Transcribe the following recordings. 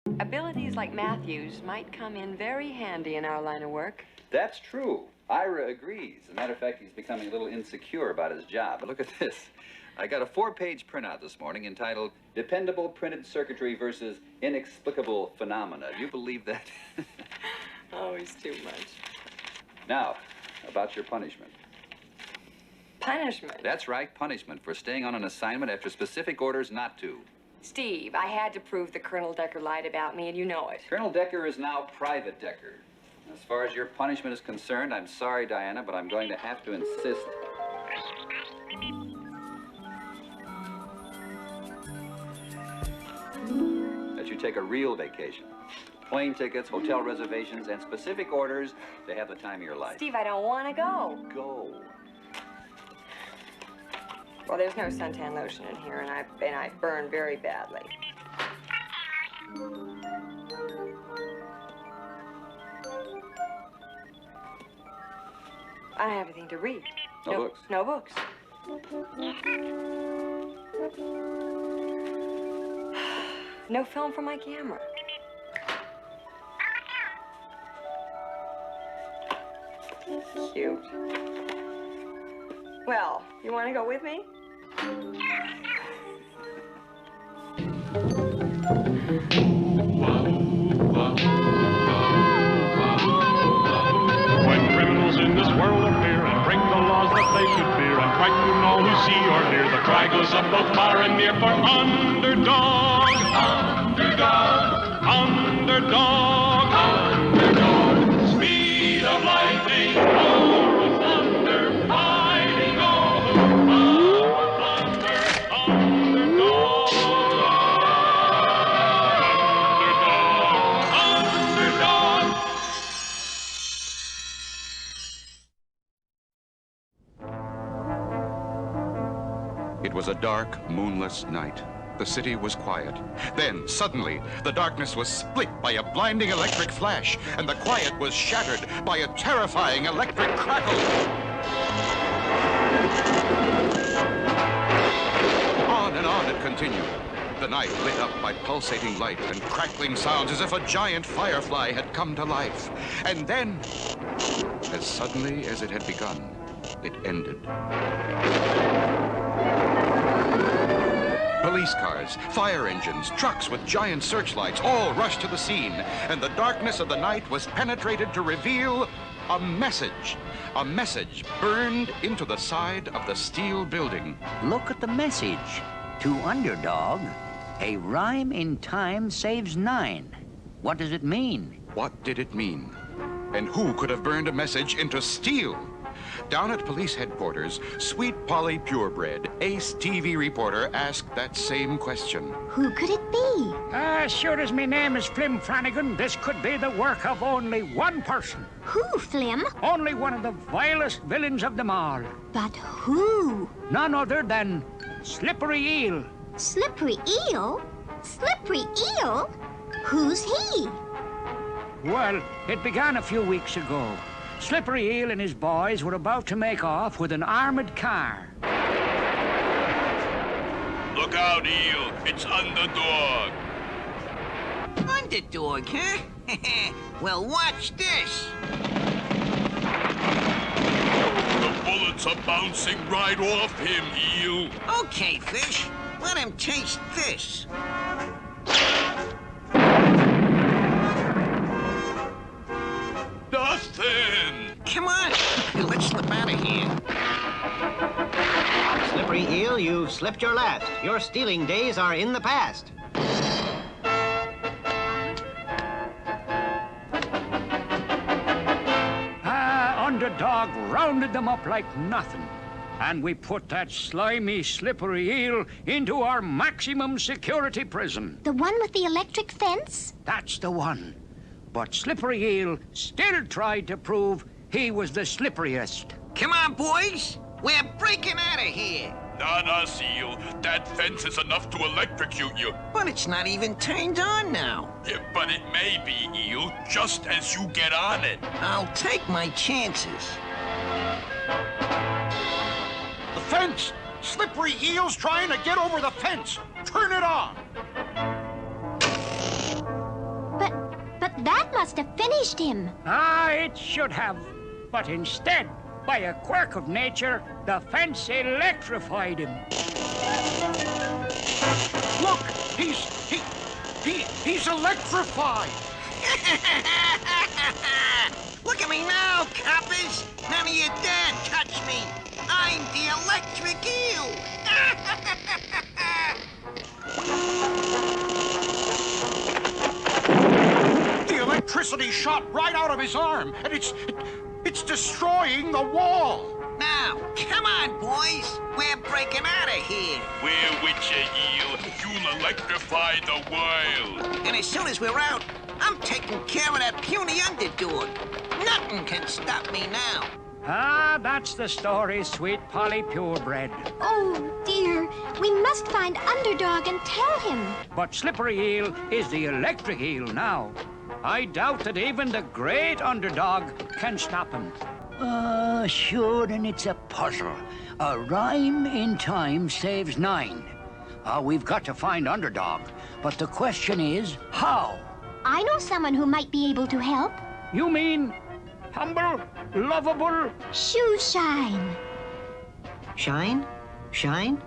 Abilities like Matthew's might come in very handy in our line of work. That's true. Ira agrees. As a matter of fact, he's becoming a little insecure about his job. But look at this. I got a 4-page printout this morning entitled Dependable Printed Circuitry versus Inexplicable Phenomena. Do you believe that? Always too much. Now, about your punishment. Punishment? That's right, punishment for staying on an assignment after specific orders not to. Steve, I had to prove that Colonel Decker lied about me, and you know it. Colonel Decker is now Private Decker. As far as your punishment is concerned, I'm sorry, Diana, but I'm going to have to insist. That you take a real vacation. Plane tickets, hotel reservations, and specific orders to have the time of your life. Steve, I don't want to go. Go. Well, there's no suntan lotion in here, and I burn very badly. I don't have anything to read. No books? No books. No film for my camera. Cute. Well, you want to go with me? When criminals in this world appear and break the laws that they should fear and frighten all who see or hear, the cry goes up both far and near for Underdog. Underdog. Underdog. Underdog. Speed of lightning, roar of thunder, fighting over thunder. Underdog. Underdog. Underdog. It was a dark, moonless night. The city was quiet. Then, suddenly, the darkness was split by a blinding electric flash, and the quiet was shattered by a terrifying electric crackle. On and on it continued. The night lit up by pulsating light and crackling sounds as if a giant firefly had come to life. And then, as suddenly as it had begun, it ended. Police cars, fire engines, trucks with giant searchlights all rushed to the scene, and the darkness of the night was penetrated to reveal a message. A message burned into the side of the steel building. Look at the message. To Underdog, a rhyme in time saves 9. What does it mean? What did it mean? And who could have burned a message into steel? Down at police headquarters, Sweet Polly Purebred, ace TV reporter, asked that same question. Who could it be? Sure as my name is Flim Flanagan, this could be the work of only one person. Who, Flim? Only one of the vilest villains of them all. But who? None other than Slippery Eel. Slippery Eel? Slippery Eel? Who's he? Well, it began a few weeks ago. Slippery Eel and his boys were about to make off with an armored car. Look out, Eel. It's Underdog. Underdog, huh? Well, watch this. The bullets are bouncing right off him, Eel. Okay, Fish. Let him taste this. Nothing. Come on. Let's slip out of here. Slippery Eel, you've slipped your last. Your stealing days are in the past. Underdog rounded them up like nothing. And we put that slimy, slippery eel into our maximum security prison. The one with the electric fence? That's the one. But Slippery Eel still tried to prove he was the slipperiest. Come on, boys. We're breaking out of here. Not us, Eel. That fence is enough to electrocute you. But it's not even turned on now. Yeah, but it may be, Eel, just as you get on it. I'll take my chances. The fence! Slippery Eel's trying to get over the fence! Turn it on! That must have finished him. Ah, it should have. But instead, by a quirk of nature, the fence electrified him. Look, he's electrified. Look at me now, coppers. None of you dare touch me. I'm the electric eel. The electricity shot right out of his arm, and it's destroying the wall. Now, come on, boys. We're breaking out of here. We're with you, eel. You'll electrify the world. And as soon as we're out, I'm taking care of that puny underdog. Nothing can stop me now. Ah, that's the story, sweet Polly Purebred. Oh, dear. We must find Underdog and tell him. But Slippery Eel is the electric eel now. I doubt that even the great Underdog can stop him. Sure, and it's a puzzle. A rhyme in time saves 9. We've got to find Underdog, but the question is, how? I know someone who might be able to help. You mean humble, lovable? Shoeshine. Shine? Shine?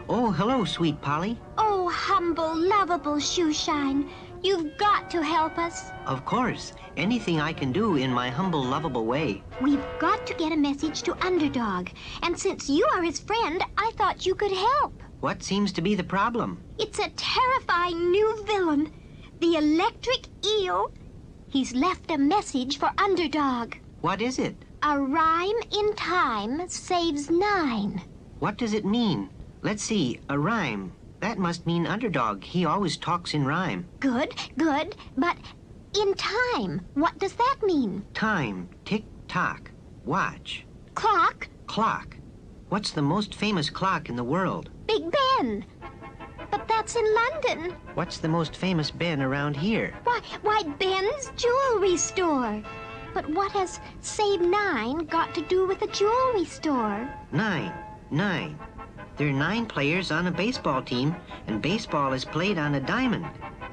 Oh, hello, sweet Polly. Oh, humble, lovable Shoeshine. You've got to help us. Of course. Anything I can do in my humble, lovable way. We've got to get a message to Underdog. And since you are his friend, I thought you could help. What seems to be the problem? It's a terrifying new villain. The electric eel. He's left a message for Underdog. What is it? A rhyme in time saves 9. What does it mean? Let's see, a rhyme. That must mean Underdog. He always talks in rhyme. Good, good. But in time, what does that mean? Time, tick-tock, watch. Clock? Clock. What's the most famous clock in the world? Big Ben. But that's in London. What's the most famous Ben around here? Why, Ben's jewelry store. But what has Save 9 got to do with a jewelry store? 9. There are 9 players on a baseball team, and baseball is played on a diamond.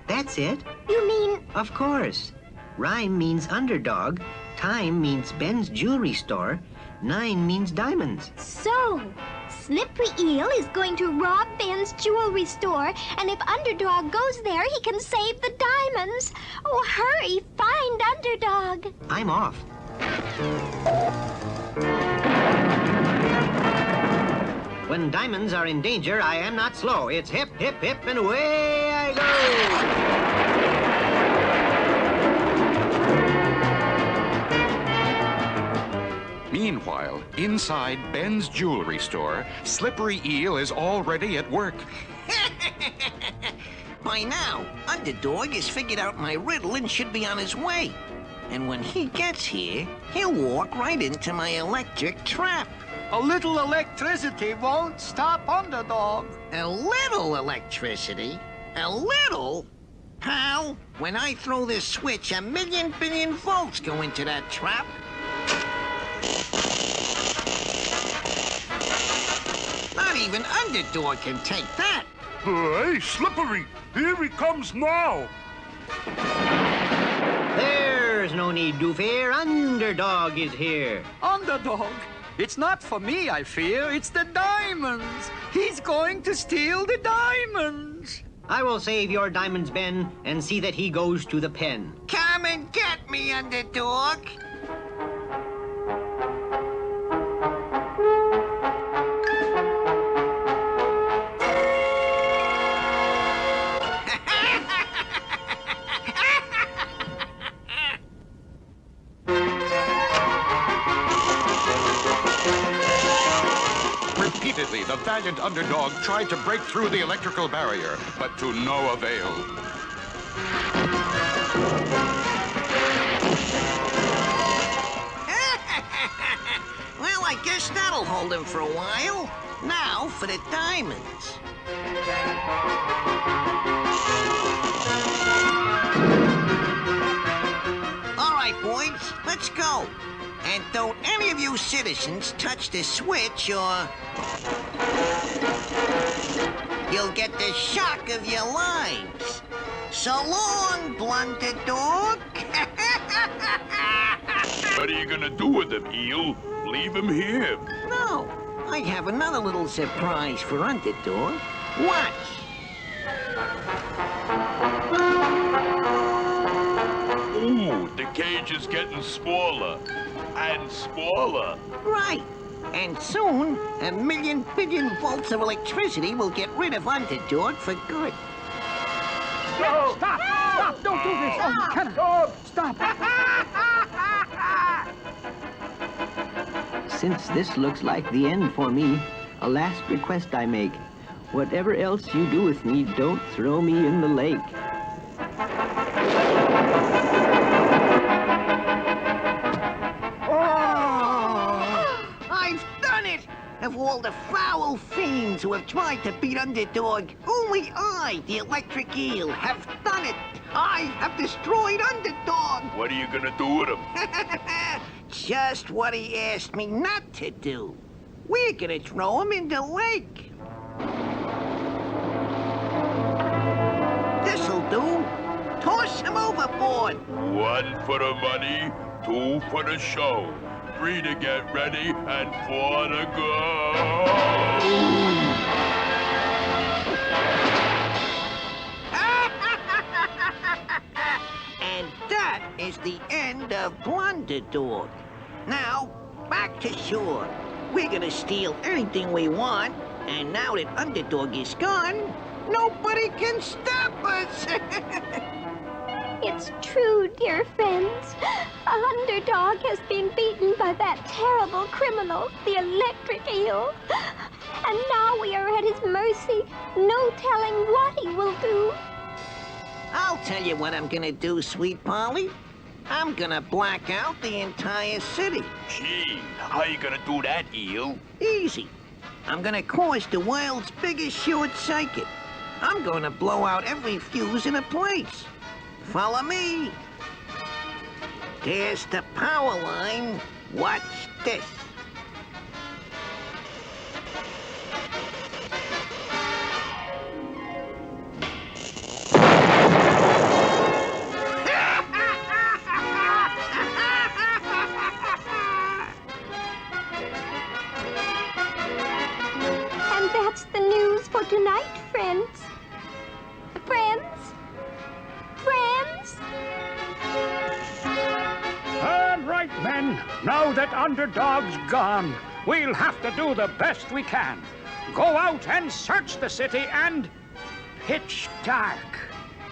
That's it. You mean... Of course. Rhyme means Underdog, time means Ben's jewelry store, 9 means diamonds. So, Slippery Eel is going to rob Ben's jewelry store, and if Underdog goes there, he can save the diamonds. Oh, hurry, find Underdog. I'm off. When diamonds are in danger, I am not slow. It's hip, hip, hip, and away I go! Meanwhile, inside Ben's jewelry store, Slippery Eel is already at work. By now, Underdog has figured out my riddle and should be on his way. And when he gets here, he'll walk right into my electric trap. A little electricity won't stop Underdog. A little electricity? A little? Pal, when I throw this switch, 1,000,000 billion volts go into that trap. Not even Underdog can take that. Hey, Slippery, here he comes now. There's no need to fear. Underdog is here. Underdog? It's not for me, I fear. It's the diamonds. He's going to steal the diamonds. I will save your diamonds, Ben, and see that he goes to the pen. Come and get me, Underdog. Repeatedly, the valiant Underdog tried to break through the electrical barrier, but to no avail. Well, I guess that'll hold him for a while. Now for the diamonds. All right, boys, let's go. And don't any of you citizens touch the switch or you'll get the shock of your lives. So long, Blunted Dog. What are you gonna do with him, Eel? Leave him here. No, I have another little surprise for Underdog. Watch. Ooh, the cage is getting smaller and smaller. Right. And soon, 1,000,000 billion volts of electricity will get rid of Underdog for good. No! Stop! Stop! Don't do this! Oh, you cannot! Stop! Since this looks like the end for me, a last request I make. Whatever else you do with me, don't throw me in the lake. I've done it! Of all the foul fiends who have tried to beat Underdog, only I, the Electric Eel, have done it! I have destroyed Underdog! What are you gonna do with him? Just what he asked me not to do. We're gonna throw him in the lake. This'll do. Toss him overboard. 1 for the money, 2 for the show, 3 to get ready, and 4 to go. And that is the end of Underdog. Now, back to shore. We're gonna steal anything we want, and now that Underdog is gone, nobody can stop us. It's true, dear friends. Underdog has been beaten by that terrible criminal, the Electric Eel. And now we are at his mercy. No telling what he will do. I'll tell you what I'm gonna do, sweet Polly. I'm gonna black out the entire city. Gee, how you gonna do that, Eel? Easy. I'm gonna cause the world's biggest short circuit. I'm gonna blow out every fuse in the place. Follow me. There's the power line. Watch this. And that's the news for tonight, friends. Friends? Friends? All right, men. Now that Underdog's gone, we'll have to do the best we can. Go out and search the city and... pitch dark.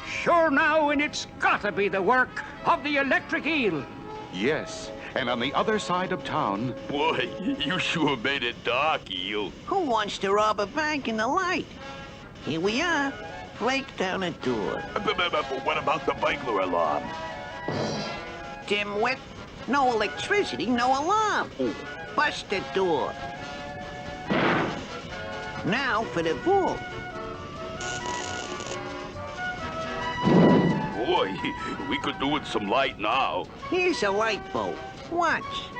Sure now, and it's gotta be the work of the Electric Eel. Yes, and on the other side of town... Boy, you sure made it dark, Eel. Who wants to rob a bank in the light? Here we are. Break down a door. But what about the burglar alarm? Dimwit. No electricity, no alarm. Bust the door. Now for the vault. Boy, we could do with some light now. Here's a light bulb. Watch.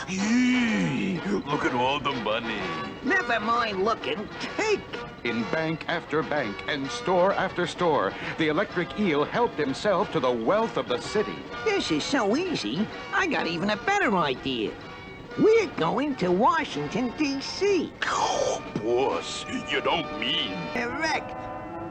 Yee, look at all the money. Never mind looking. Take. In bank after bank and store after store, the Electric Eel helped himself to the wealth of the city. This is so easy, I got even a better idea. We're going to Washington, D.C. Oh, boss, you don't mean... Correct.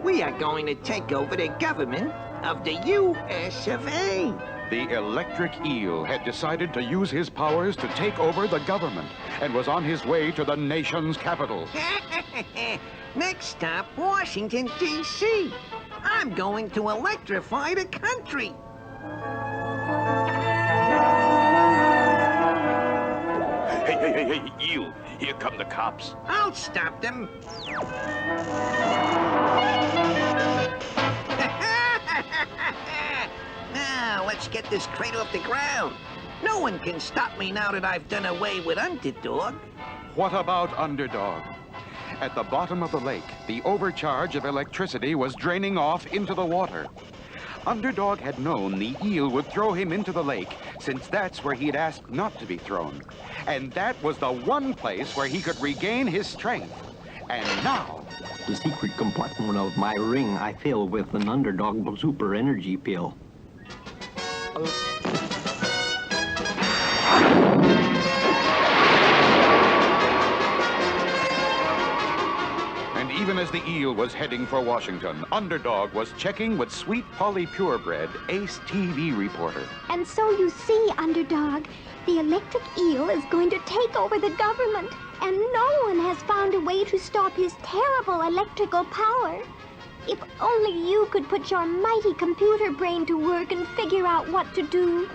We are going to take over the government of the U.S. of A. The Electric Eel had decided to use his powers to take over the government and was on his way to the nation's capital. Next stop, Washington, D.C. I'm going to electrify the country. Hey, Eel, here come the cops. I'll stop them. Now, let's get this crate off the ground. No one can stop me now that I've done away with Underdog. What about Underdog? At the bottom of the lake, the overcharge of electricity was draining off into the water. Underdog had known the eel would throw him into the lake, since that's where he'd asked not to be thrown. And that was the one place where he could regain his strength. And now... The secret compartment of my ring I fill with an Underdog super energy pill. And even as the eel was heading for Washington, Underdog was checking with Sweet Polly Purebred, ace TV reporter. And so you see, Underdog, the electric eel is going to take over the government, and no one has found a way to stop his terrible electrical power. If only you could put your mighty computer brain to work and figure out what to do.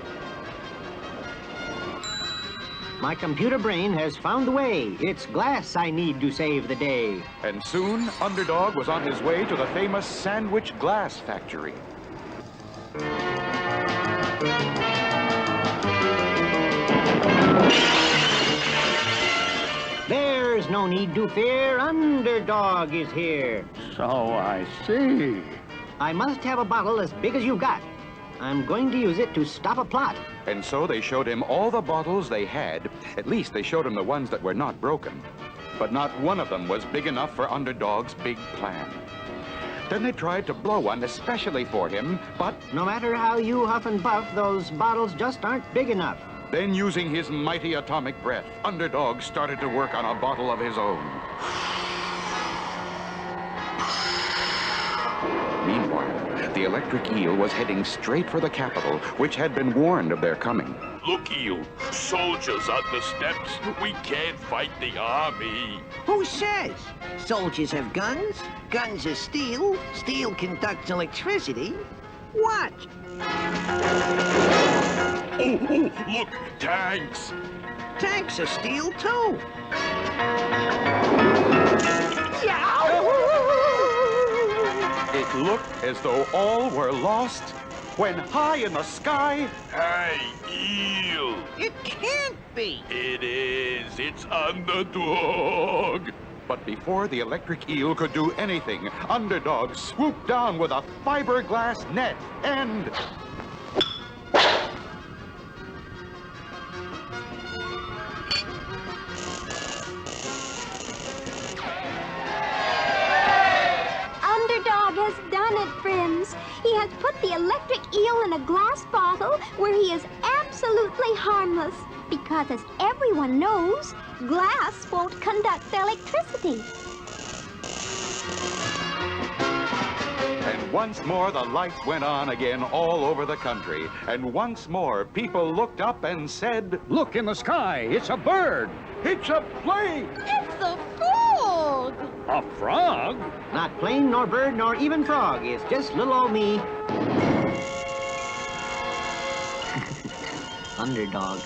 My computer brain has found the way. It's glass I need to save the day. And soon, Underdog was on his way to the famous sandwich glass factory. There's no need to fear. Underdog is here. So I see. I must have a bottle as big as you've got. I'm going to use it to stop a plot. And so they showed him all the bottles they had. At least they showed him the ones that were not broken. But not one of them was big enough for Underdog's big plan. Then they tried to blow one especially for him, but... No matter how you huff and puff, those bottles just aren't big enough. Then, using his mighty atomic breath, Underdog started to work on a bottle of his own. Meanwhile, the electric eel was heading straight for the capital, which had been warned of their coming. Look, Eel, soldiers on the steps. We can't fight the army. Who says? Soldiers have guns. Guns are steel. Steel conducts electricity. Watch. Oh, look, tanks. Tanks are steel, too. It looked as though all were lost when high in the sky... Hey, Eel. It can't be. It is. It's Underdog. But before the electric eel could do anything, Underdog swooped down with a fiberglass net and... Underdog has done it, friends. He has put the electric eel in a glass bottle where he is absolutely harmless. Because as everyone knows, glass won't conduct electricity. And once more the lights went on again all over the country. And once more people looked up and said, Look in the sky, it's a bird. It's a plane! It's a frog! A frog? Not plane, nor bird, nor even frog. It's just little old me. Underdog.